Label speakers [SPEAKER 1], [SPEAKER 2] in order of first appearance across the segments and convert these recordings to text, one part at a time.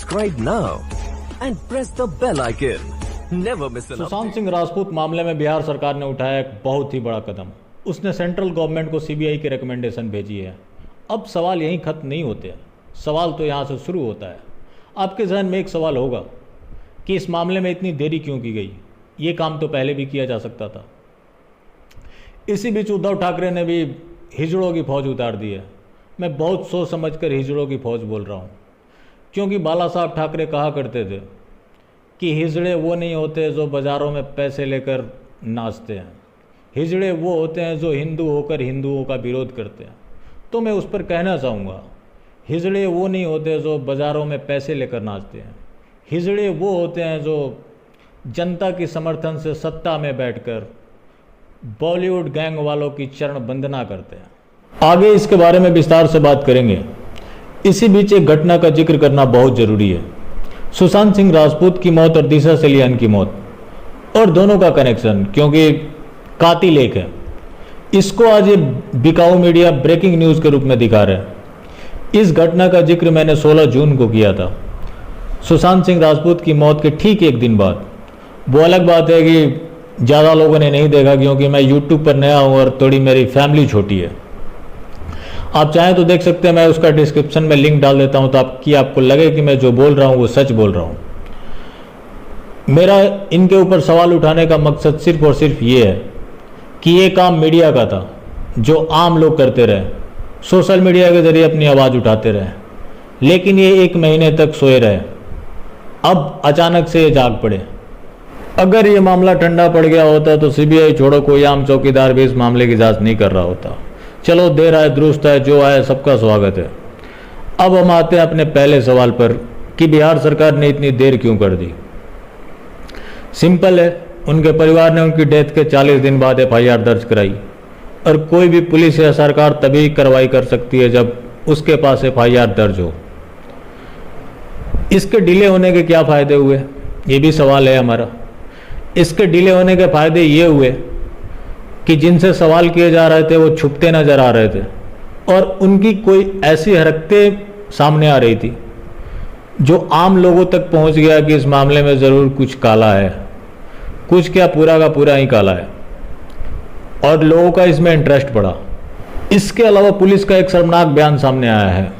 [SPEAKER 1] Subscribe now and press the bell icon. Never miss an
[SPEAKER 2] Sushant Singh Rajput मामले में बिहार सरकार ने उठाया एक बहुत ही बड़ा कदम। उसने सेंट्रल गवर्नमेंट को सीबीआई की रिकमेंडेशन भेजी है। अब सवाल यहीं खत्म नहीं होते हैं, सवाल तो यहाँ से शुरू होता है। आपके जहन में एक सवाल होगा कि इस मामले में इतनी देरी क्यों की गई, ये काम तो पहले भी किया जा सकता था। इसी बीच उद्धव ठाकरे ने भी हिजड़ों की फौज उतार दी है। मैं बहुत सोच समझ कर हिजड़ों की फौज बोल रहा हूँ, क्योंकि बाला साहब ठाकरे कहा करते थे कि हिजड़े वो नहीं होते जो बाज़ारों में पैसे लेकर नाचते हैं, हिजड़े वो होते हैं जो हिंदू होकर हिंदुओं का विरोध करते हैं। तो मैं उस पर कहना चाहूँगा, हिजड़े वो नहीं होते जो बाज़ारों में पैसे लेकर नाचते हैं, हिजड़े वो होते हैं जो जनता की समर्थन से सत्ता में बैठकर बॉलीवुड गैंग वालों की चरण वंदना करते हैं। आगे इसके बारे में विस्तार से बात करेंगे। इसी बीच एक घटना का जिक्र करना बहुत ज़रूरी है। सुशांत सिंह राजपूत की मौत और दिशा सलियान की मौत, और दोनों का कनेक्शन, क्योंकि कातिल एक है। इसको आज ये बिकाऊ मीडिया ब्रेकिंग न्यूज़ के रूप में दिखा रहा है। इस घटना का जिक्र मैंने 16 जून को किया था, सुशांत सिंह राजपूत की मौत के ठीक एक दिन बाद। वो अलग बात है कि ज़्यादा लोगों ने नहीं देखा, क्योंकि मैं यूट्यूब पर नया हूँ और थोड़ी मेरी फैमिली छोटी है। आप चाहें तो देख सकते हैं, मैं उसका डिस्क्रिप्शन में लिंक डाल देता हूँ, तो आपको लगे कि मैं जो बोल रहा हूँ वो सच बोल रहा हूँ। मेरा इनके ऊपर सवाल उठाने का मकसद सिर्फ और सिर्फ ये है कि ये काम मीडिया का था, जो आम लोग करते रहे, सोशल मीडिया के जरिए अपनी आवाज़ उठाते रहे, लेकिन ये 1 महीने तक सोए रहे। अब अचानक से ये जाग पड़े। अगर ये मामला ठंडा पड़ गया होता तो सीबीआई छोड़ो कोई आम चौकीदार भी इस मामले की जांच नहीं कर रहा होता। चलो, देर आए दुरुस्त है, जो आए सबका स्वागत है। अब हम आते हैं अपने पहले सवाल पर कि बिहार सरकार ने इतनी देर क्यों कर दी। सिंपल है, उनके परिवार ने उनकी डेथ के 40 दिन बाद एफआईआर दर्ज कराई, और कोई भी पुलिस या सरकार तभी कार्रवाई कर सकती है जब उसके पास एफआईआर दर्ज हो। इसके डिले होने के क्या फ़ायदे हुए, ये भी सवाल है हमारा। इसके डिले होने के फ़ायदे ये हुए कि जिनसे सवाल किए जा रहे थे वो छुपते नज़र आ रहे थे, और उनकी कोई ऐसी हरकतें सामने आ रही थी जो आम लोगों तक पहुंच गया कि इस मामले में ज़रूर कुछ काला है, कुछ क्या पूरा का पूरा ही काला है, और लोगों का इसमें इंटरेस्ट बढ़ा। इसके अलावा पुलिस का एक शर्मनाक बयान सामने आया है।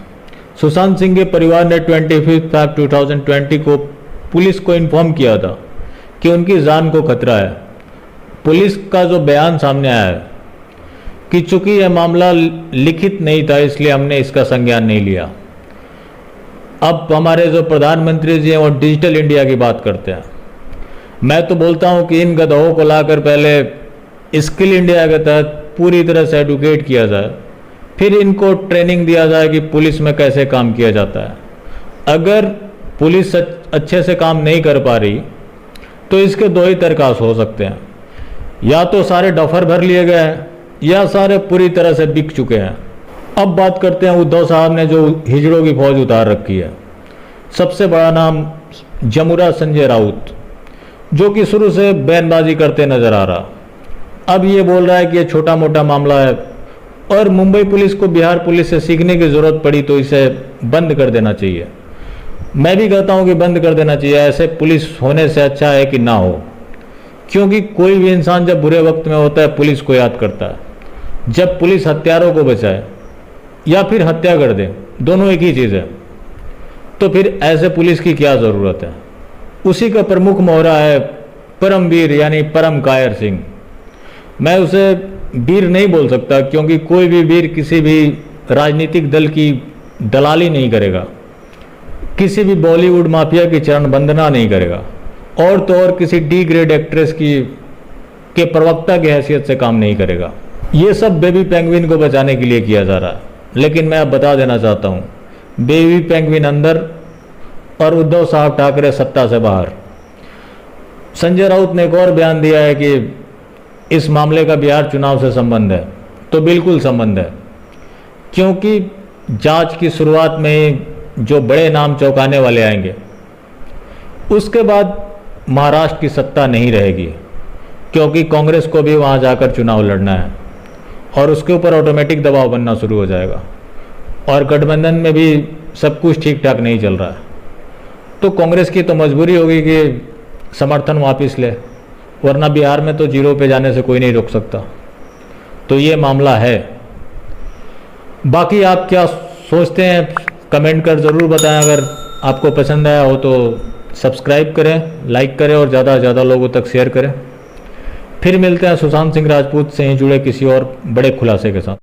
[SPEAKER 2] सुशांत सिंह के परिवार ने 25 Feb 2020 को पुलिस को इन्फॉर्म किया था कि उनकी जान को खतरा है। पुलिस का जो बयान सामने आया है कि चूंकि यह मामला लिखित नहीं था, इसलिए हमने इसका संज्ञान नहीं लिया। अब हमारे जो प्रधानमंत्री जी हैं वो डिजिटल इंडिया की बात करते हैं। मैं तो बोलता हूं कि इन गधों को लाकर पहले स्किल इंडिया के तहत पूरी तरह से एडुकेट किया जाए, फिर इनको ट्रेनिंग दिया जाए कि पुलिस में कैसे काम किया जाता है। अगर पुलिस अच्छे से काम नहीं कर पा रही तो इसके 2 ही तरीकास हो सकते हैं, या तो सारे डफर भर लिए गए हैं या सारे पूरी तरह से बिक चुके हैं। अब बात करते हैं उद्धव साहब ने जो हिजड़ों की फौज उतार रखी है। सबसे बड़ा नाम जमुरा संजय राउत, जो कि शुरू से बयानबाजी करते नजर आ रहा, अब ये बोल रहा है कि ये छोटा मोटा मामला है और मुंबई पुलिस को बिहार पुलिस से सीखने की ज़रूरत पड़ी तो इसे बंद कर देना चाहिए। मैं भी कहता हूँ कि बंद कर देना चाहिए। ऐसे पुलिस होने से अच्छा है कि ना हो, क्योंकि कोई भी इंसान जब बुरे वक्त में होता है पुलिस को याद करता है। जब पुलिस हत्यारों को बचाए या फिर हत्या कर दे, दोनों एक ही चीज़ है, तो फिर ऐसे पुलिस की क्या ज़रूरत है। उसी का प्रमुख मोहरा है परमवीर यानी परम कायर सिंह। मैं उसे वीर नहीं बोल सकता, क्योंकि कोई भी वीर किसी भी राजनीतिक दल की दलाली नहीं करेगा, किसी भी बॉलीवुड माफिया की चरण वंदना नहीं करेगा, और तो और किसी डी ग्रेड एक्ट्रेस के प्रवक्ता की हैसियत से काम नहीं करेगा। ये सब बेबी पेंगुइन को बचाने के लिए किया जा रहा है। लेकिन मैं अब बता देना चाहता हूँ, बेबी पेंगुइन अंदर और उद्धव साहब ठाकरे सत्ता से बाहर। संजय राउत ने एक और बयान दिया है कि इस मामले का बिहार चुनाव से संबंध है। तो बिल्कुल संबंध है, क्योंकि जांच की शुरुआत में ही जो बड़े नाम चौंकाने वाले आएंगे, उसके बाद महाराष्ट्र की सत्ता नहीं रहेगी, क्योंकि कांग्रेस को भी वहां जाकर चुनाव लड़ना है और उसके ऊपर ऑटोमेटिक दबाव बनना शुरू हो जाएगा, और गठबंधन में भी सब कुछ ठीक ठाक नहीं चल रहा है। तो कांग्रेस की तो मजबूरी होगी कि समर्थन वापस ले, वरना बिहार में तो जीरो पे जाने से कोई नहीं रोक सकता। तो ये मामला है। बाकी आप क्या सोचते हैं कमेंट कर ज़रूर बताएं। अगर आपको पसंद आया हो तो सब्सक्राइब करें, लाइक करें और ज़्यादा से ज़्यादा लोगों तक शेयर करें। फिर मिलते हैं सुशांत सिंह राजपूत से ही जुड़े किसी और बड़े खुलासे के साथ।